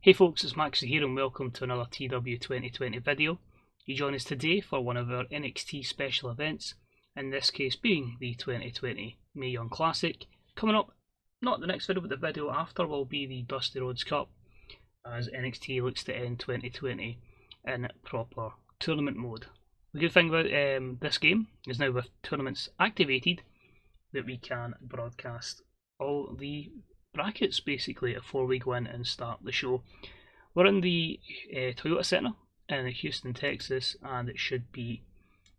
Hey folks, it's Max here and welcome to another TEW2020 video. You join us today for one of our NXT special events, in this case being the 2020 Mae Young Classic. Coming up, not the next video but the video after, will be the Dusty Rhodes Cup, as NXT looks to end 2020 in proper tournament mode. The good thing about this game is now with tournaments activated that we can broadcast all the brackets basically before we go in and start the show. We're in the Toyota Center in Houston, Texas, and it should be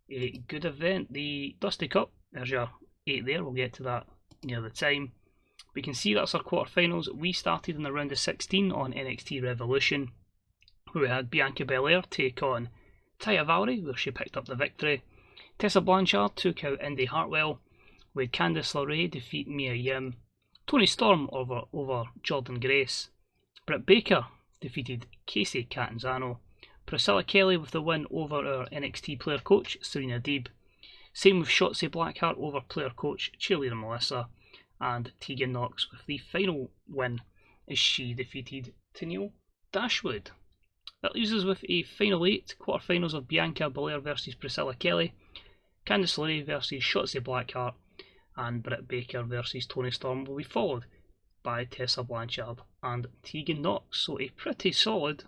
a good event. The Dusty Cup, there's your 8 there, we'll get to that near the time. We can see that's our quarterfinals. We started in the round of 16 on NXT Revolution, where we had Bianca Belair take on Taya Valkyrie, where she picked up the victory. Tessa Blanchard took out Indy Hartwell, with Candice LeRae defeat Mia Yim. Toni Storm over Jordan Grace. Britt Baker defeated Casey Catanzaro. Priscilla Kelly with the win over our NXT player coach Serena Deeb. Same with Shotzi Blackheart over player coach Cheerleader Melissa. And Tegan Knox with the final win as she defeated Tenille Dashwood. That leaves us with a final 8 quarterfinals of Bianca Belair versus Priscilla Kelly, Candice LeRae versus Shotzi Blackheart, and Britt Baker versus Toni Storm will be followed by Tessa Blanchard and Tegan Knox. So a pretty solid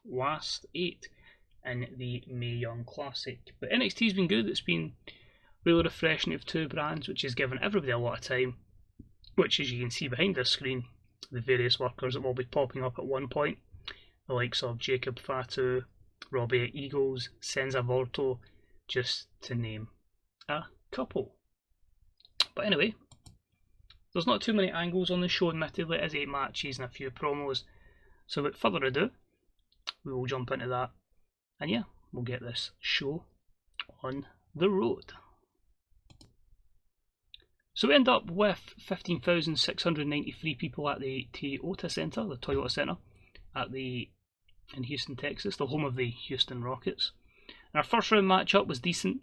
last 8 in the Mae Young Classic. But NXT's been good. It's been really refreshing to have 2 brands, which has given everybody a lot of time, which, as you can see behind this screen, the various workers that will be popping up at one point, the likes of Jacob Fatu, Robbie Eagles, Senza Volto, just to name a couple. But anyway, there's not too many angles on the show, admittedly. It is 8 matches and a few promos. So without further ado, we will jump into that. And yeah, we'll get this show on the road. So we end up with 15,693 people at the Toyota Center, in Houston, Texas, the home of the Houston Rockets. And our first round matchup was decent,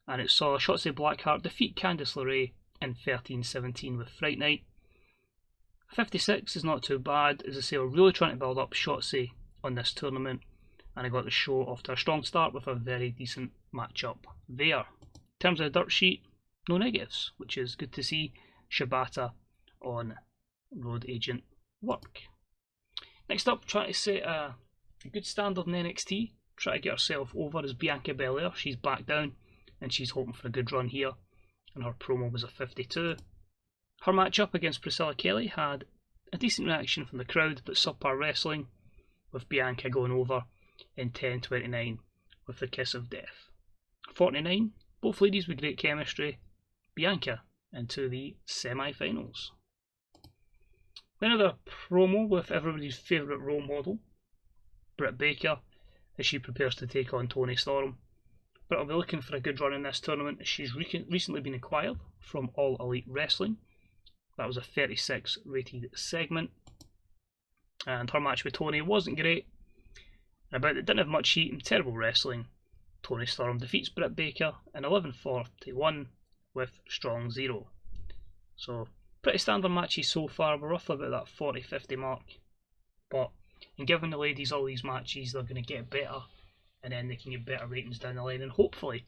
and it saw Shotzi Blackheart defeat Candice LeRae in 13-17 with Fright Night. 56 is not too bad. As I say, we're really trying to build up Shotzi on this tournament, and I got the show off to a strong start with a very decent matchup there. In terms of the dirt sheet, no negatives, which is good to see. Shibata on road agent work. Next up, trying to set a good standard in NXT. Try to get herself over as Bianca Belair. She's back down and she's hoping for a good run here, and her promo was a 52. Her matchup against Priscilla Kelly had a decent reaction from the crowd, but subpar wrestling, with Bianca going over in 10:29 with the kiss of death. 49, both ladies with great chemistry. Bianca into the semi-finals. Another promo with everybody's favourite role model, Britt Baker, as she prepares to take on Toni Storm. But I'll be looking for a good run in this tournament, as she's recently been acquired from All Elite Wrestling. That was a 36 rated segment, and her match with Toni wasn't great. About it didn't have much heat and terrible wrestling. Toni Storm defeats Britt Baker in 11:41 with strong 0. So pretty standard matches so far. We're roughly about that 40-50 mark, but in giving the ladies all these matches, they're going to get better, and then they can get better ratings down the line and hopefully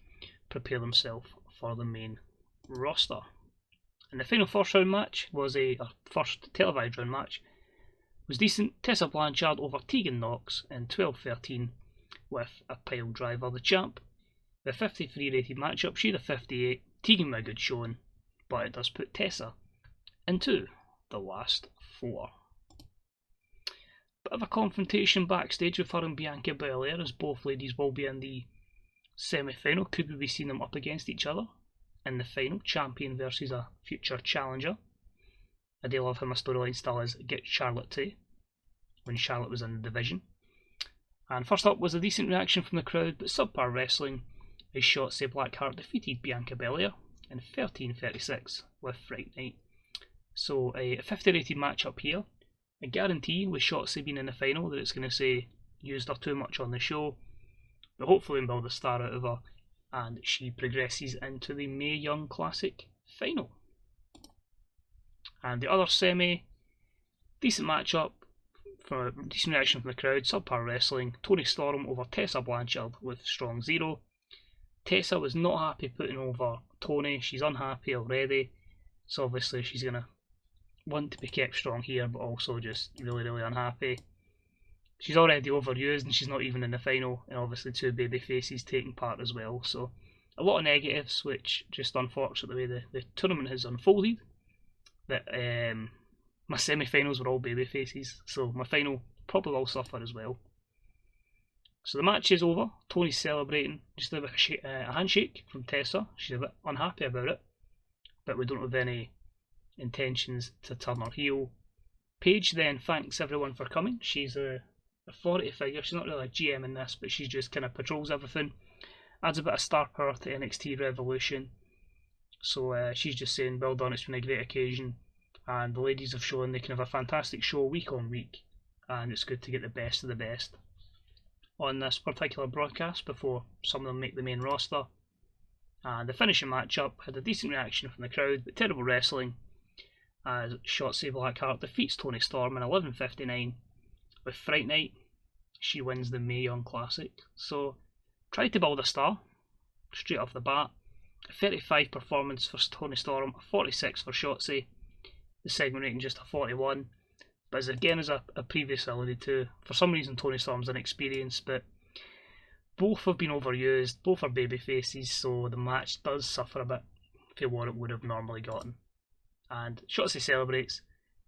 prepare themselves for the main roster. And the final first round match was our first televised round match. Was decent. Tessa Blanchard over Tegan Knox in 12:13 with a pile driver. The champ, the 53 rated matchup, she had a 58. Tegan with a good showing, but it does put Tessa into the last 4. Bit of a confrontation backstage with her and Bianca Belair, as both ladies will be in the semi-final. Could we be seeing them up against each other in the final? Champion versus a future challenger. I do love how my storyline still is Get Charlotte to, when Charlotte was in the division. And first up was a decent reaction from the crowd, but subpar wrestling, as Shotzi Blackheart defeated Bianca Belair in 13:36 with Fright Night. So a 50 rated matchup here. I guarantee with Shotzi being in the final that it's going to say used her too much on the show, but hopefully we'll build a star out of her and she progresses into the Mae Young Classic final. And the other semi, decent matchup, for a decent reaction from the crowd. Subpar wrestling. Toni Storm over Tessa Blanchard with strong 0. Tessa was not happy putting over Toni. She's unhappy already, so obviously she's going to want to be kept strong here, but also just really unhappy. She's already overused and she's not even in the final, and obviously 2 baby faces taking part as well, so a lot of negatives, which just unfortunate the way the tournament has unfolded. That my semi-finals were all baby faces, so my final probably will suffer as well. So the match is over. Toni's celebrating, just a bit of a handshake from Tessa. She's a bit unhappy about it, but we don't have any intentions to turn her heel. Paige then thanks everyone for coming. She's a authority figure. She's not really a GM in this, but she just kind of patrols everything. Adds a bit of star power to NXT Revolution. So she's just saying, well done, it's been a great occasion. And the ladies have shown they can have a fantastic show week on week. And it's good to get the best of the best on this particular broadcast before some of them make the main roster. And the finishing matchup had a decent reaction from the crowd, but terrible wrestling as Shotzi Blackheart defeats Toni Storm in 11:59 with Fright Night. She wins the Mae Young Classic. So, tried to build a star straight off the bat. A 35 performance for Toni Storm, a 46 for Shotzi. The segment rating just a 41. But as I previously alluded to, for some reason Toni Storm's inexperienced, but both have been overused, both are baby faces, so the match does suffer a bit for what it would have normally gotten. And Shotzi celebrates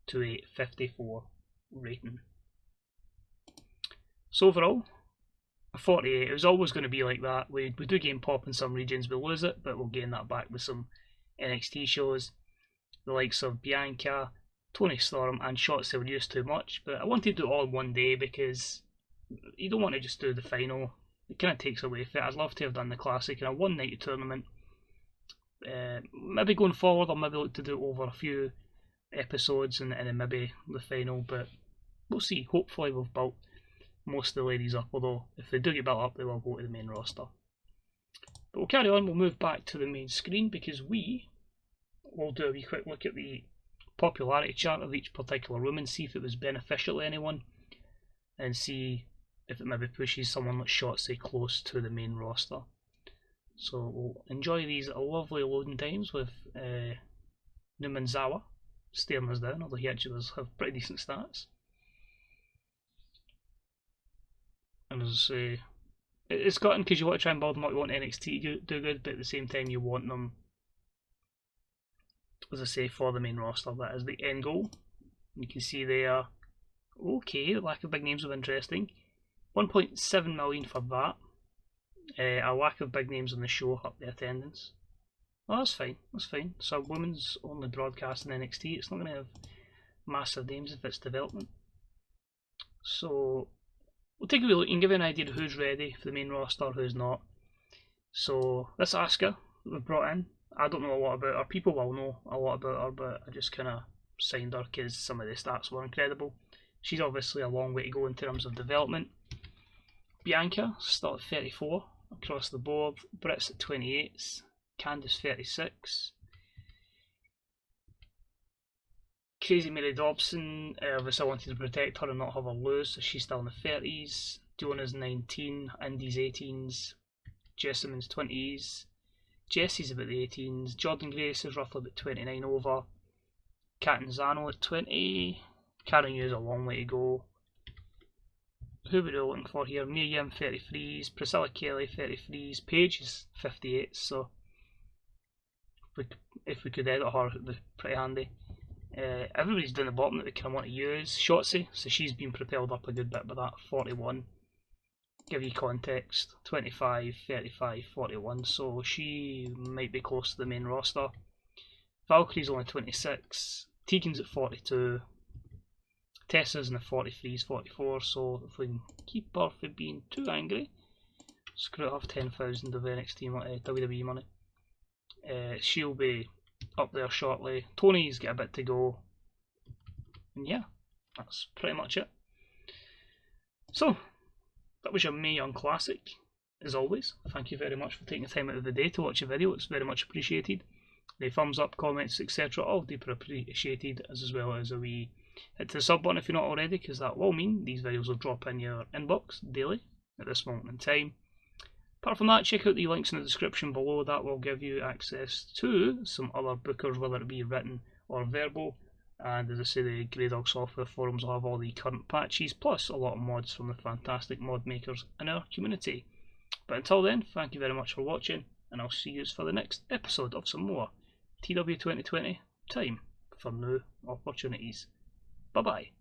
to a 54 rating. So overall, a 48. It was always going to be like that. We do gain pop in some regions, we lose it, but we'll gain that back with some NXT shows. The likes of Bianca, Toni Storm and Shotzi were used too much, but I wanted to do it all in one day because you don't want to just do the final. It kind of takes away from it. I'd love to have done the Classic in a one-night tournament. Maybe going forward I'll maybe look to do it over a few episodes and then maybe the final, but we'll see. Hopefully we've built most of the ladies up, although if they do get built up they will go to the main roster. But we'll carry on, we'll move back to the main screen because we will do a wee quick look at the popularity chart of each particular woman, see if it was beneficial to anyone, and see if it maybe pushes someone like Shotzi close to the main roster. So we'll enjoy these lovely loading times with Numanzawa staring us down, although he actually does have pretty decent stats. And as I say, it's gotten because you want to try and build them up, you want NXT to do good, but at the same time you want them, as I say, for the main roster. That is the end goal. You can see there, okay, the lack of big names was interesting. 1.7 million for that. A lack of big names on the show up the attendance. Well, that's fine, that's fine. So women's only broadcast in NXT, it's not going to have massive names if it's development. So we'll take a wee look and give you an idea of who's ready for the main roster, who's not. So this Asuka that we've brought in, I don't know a lot about her. People will know a lot about her, but I just kind of signed her because some of the stats were incredible. She's obviously a long way to go in terms of development. Bianca, still at 34 across the board. Britt's at 28. Candice 36. Crazy Mary Dobson, obviously I wanted to protect her and not have her lose, so she's still in the 30s. Donna's 19, Indy's 18s, Jessamine's 20s. Jessie's about the 18s, Jordan Grace is roughly about 29 over, Kat and Zano at 20, Karen Yu's a long way to go. Who are we looking for here? Mia Yim 33s, Priscilla Kelly 33s, Paige is 58, so if we could edit her, it would be pretty handy. Everybody's down the bottom that we kind of want to use. Shotzi, so she's been propelled up a good bit by that, 41. Give you context, 25, 35, 41, so she might be close to the main roster. Valkyrie's only 26, Tegan's at 42, Tessa's in the 43s, 44, so if we can keep her from being too angry, screw it off 10,000 of NXT WWE money. She'll be up there shortly. Tony's got a bit to go, and yeah, that's pretty much it. So that was your Mae Young Classic. As always, thank you very much for taking the time out of the day to watch a video. It's very much appreciated. The thumbs up, comments, etc. all deeply appreciated, as well as a wee Hit the sub button if you're not already, because that will mean these videos will drop in your inbox daily at this moment in time. Apart from that, check out the links in the description below. That will give you access to some other bookers, whether it be written or verbal. And as I say, the Grey Dog software forums will have all the current patches, plus a lot of mods from the fantastic mod makers in our community. But until then, thank you very much for watching, and I'll see you for the next episode of some more TEW2020 time for new opportunities. Bye bye.